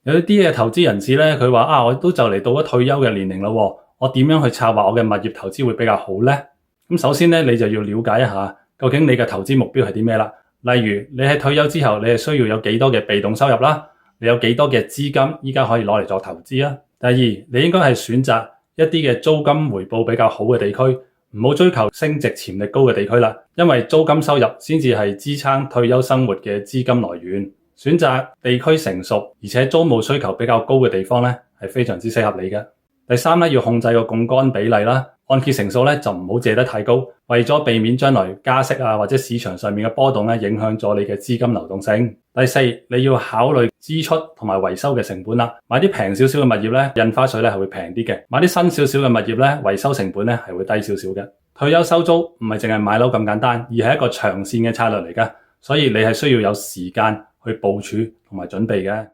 有啲嘅投資人士咧，佢話我都就嚟到咗退休嘅年齡咯，我點樣去策劃我嘅物業投資會比較好呢？咁首先咧，你就要了解一下究竟你嘅投資目標係啲咩啦。例如你喺退休之後，你係需要有幾多嘅被動收入啦，你有幾多嘅資金依家可以攞嚟做投資啊。第二，你應該係選擇一啲嘅租金回報比較好嘅地區，唔好追求升值潛力高嘅地區啦，因為租金收入先至係支撐退休生活嘅資金來源。選擇地區成熟而且租務需求比較高嘅地方咧，係非常之適合你嘅。第三咧，要控制個槓桿比例啦，按揭成數咧就唔好借得太高，為咗避免將來加息啊或者市場上面嘅波動咧影響咗你嘅資金流動性。第四，你要考慮支出同埋維修嘅成本啦，買啲平少少嘅物業咧，印花稅咧係會平啲嘅；買啲新少少嘅物業咧，維修成本咧係會低少少嘅。退休收租唔係淨係買樓咁簡單，而係一個長線嘅策略嚟㗎，所以你係需要有時間去部署同埋準備嘅。